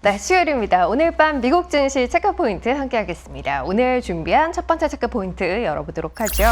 네, 수요일입니다. 오늘 밤 미국 증시 체크포인트 함께하겠습니다. 오늘 준비한 첫 번째 체크포인트 열어보도록 하죠.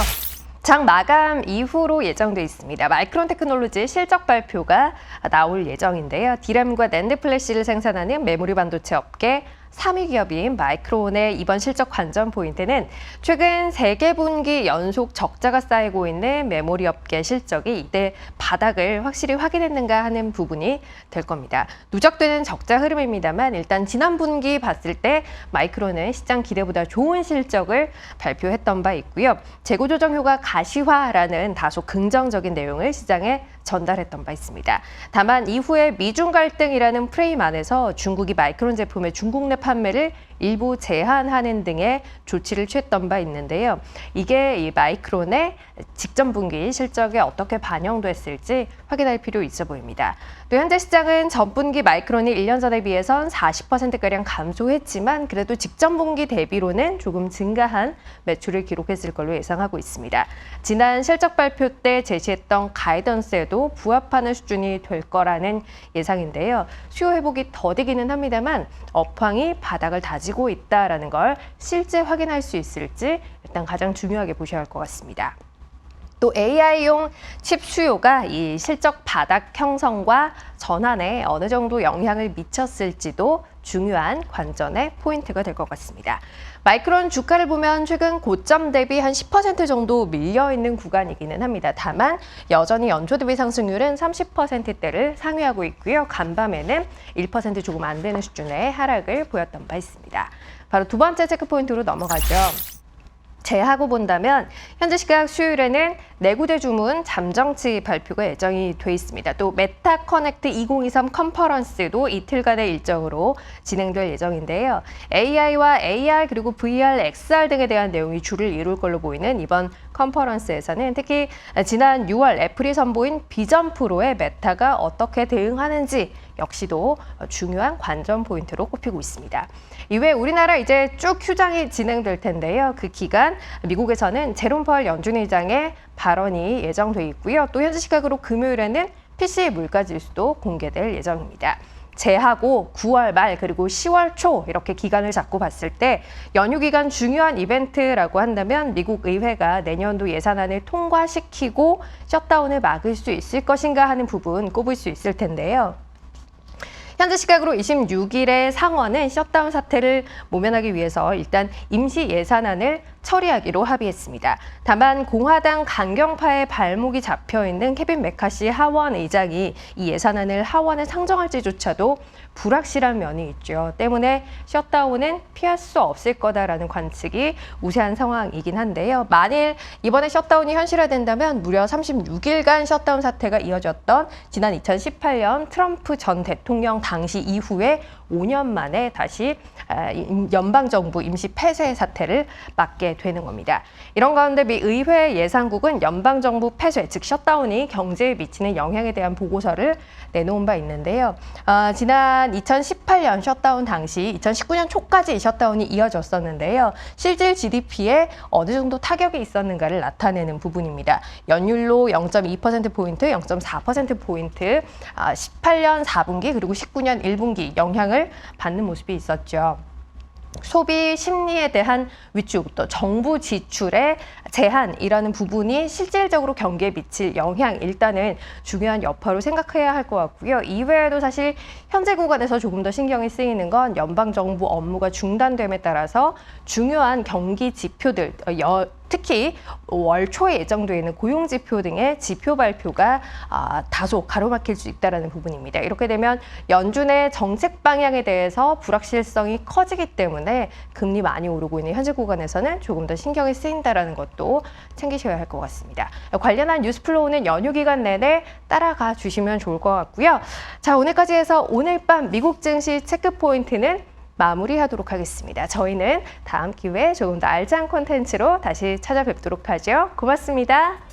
장 마감 이후로 예정돼 있습니다. 마이크론 테크놀로지 실적 발표가 나올 예정인데요. 디램과 낸드 플래시를 생산하는 메모리 반도체 업계 3위 기업인 마이크론의 이번 실적 관전 포인트는 최근 3개분기 연속 적자가 쌓이고 있는 메모리 업계 실적이 이때 바닥을 확실히 확인했는가 하는 부분이 될 겁니다. 누적되는 적자 흐름입니다만 일단 지난 분기 봤을 때 마이크론은 시장 기대보다 좋은 실적을 발표했던 바 있고요. 재고조정 효과 가시화라는 다소 긍정적인 내용을 시장에 전달했던 바 있습니다. 다만 이후에 미중 갈등이라는 프레임 안에서 중국이 마이크론 제품의 중국 내 판매를 일부 제한하는 등의 조치를 취했던 바 있는데요. 이게 이 마이크론의 직전 분기 실적에 어떻게 반영됐을지 확인할 필요 있어 보입니다. 또 현재 시장은 전분기 마이크론이 1년 전에 비해선 40%가량 감소했지만 그래도 직전 분기 대비로는 조금 증가한 매출을 기록했을 걸로 예상하고 있습니다. 지난 실적 발표 때 제시했던 가이던스에도 부합하는 수준이 될 거라는 예상인데요. 수요 회복이 더디기는 합니다만 업황이 바닥을 다지고 있다라는 걸 실제 확인할 수 있을지 일단 가장 중요하게 보셔야 할 것 같습니다. 또 AI용 칩 수요가 이 실적 바닥 형성과 전환에 어느 정도 영향을 미쳤을지도 중요한 관전의 포인트가 될 것 같습니다. 마이크론 주가를 보면 최근 고점 대비 한 10% 정도 밀려있는 구간이기는 합니다. 다만 여전히 연초 대비 상승률은 30%대를 상회하고 있고요. 간밤에는 1% 조금 안 되는 수준의 하락을 보였던 바 있습니다. 바로 두 번째 체크포인트로 넘어가죠. 제하고 본다면 현재 시각 수요일에는 내구대 주문 잠정치 발표가 예정이 돼 있습니다. 또 메타 커넥트 2023 컨퍼런스도 이틀간의 일정으로 진행될 예정인데요. AI와 AR 그리고 VR, XR 등에 대한 내용이 주를 이룰 걸로 보이는 이번 컨퍼런스에서는 특히 지난 6월 애플이 선보인 비전 프로의 메타가 어떻게 대응하는지 역시도 중요한 관전 포인트로 꼽히고 있습니다. 이외에 우리나라 이제 쭉 휴장이 진행될 텐데요. 그 기간 미국에서는 제롬 파월 연준 의장의 발언이 예정돼 있고요. 또 현지 시각으로 금요일에는 PC 물가지수도 공개될 예정입니다. 제하고 9월 말 그리고 10월 초 이렇게 기간을 잡고 봤을 때 연휴 기간 중요한 이벤트라고 한다면 미국 의회가 내년도 예산안을 통과시키고 셧다운을 막을 수 있을 것인가 하는 부분 꼽을 수 있을 텐데요. 현재 시각으로 26일에 상원은 셧다운 사태를 모면하기 위해서 일단 임시 예산안을 처리하기로 합의했습니다. 다만 공화당 강경파의 발목이 잡혀있는 케빈 메카시 하원 의장이 이 예산안을 하원에 상정할지조차도 불확실한 면이 있죠. 때문에 셧다운은 피할 수 없을 거다라는 관측이 우세한 상황이긴 한데요. 만일 이번에 셧다운이 현실화된다면 무려 36일간 셧다운 사태가 이어졌던 지난 2018년 트럼프 전 대통령 당시 이후에 5년 만에 다시 연방정부 임시 폐쇄 사태를 맞게 되는 겁니다. 이런 가운데 미 의회 예산국은 연방정부 폐쇄, 즉 셧다운이 경제에 미치는 영향에 대한 보고서를 내놓은 바 있는데요. 지난 2018년 셧다운 당시 2019년 초까지 셧다운이 이어졌었는데요. 실질 GDP에 어느 정도 타격이 있었는가를 나타내는 부분입니다. 연율로 0.2%포인트, 0.4%포인트 18년 4분기 그리고 19년 1분기 영향을 받는 모습이 있었죠. 소비 심리에 대한 위축, 또 정부 지출의 제한이라는 부분이 실질적으로 경기에 미칠 영향, 일단은 중요한 여파로 생각해야 할 것 같고요. 이외에도 사실 현재 구간에서 조금 더 신경이 쓰이는 건 연방정부 업무가 중단됨에 따라서 중요한 경기 지표들, 특히 월 초에 예정되어 있는 고용지표 등의 지표 발표가 다소 가로막힐 수 있다는 부분입니다. 이렇게 되면 연준의 정책 방향에 대해서 불확실성이 커지기 때문에 금리 많이 오르고 있는 현재 구간에서는 조금 더 신경이 쓰인다는 것도 챙기셔야 할 것 같습니다. 관련한 뉴스 플로우는 연휴 기간 내내 따라가 주시면 좋을 것 같고요. 자, 오늘까지 해서 오늘 밤 미국 증시 체크포인트는 마무리하도록 하겠습니다. 저희는 다음 기회에 조금 더 알찬 콘텐츠로 다시 찾아뵙도록 하죠. 고맙습니다.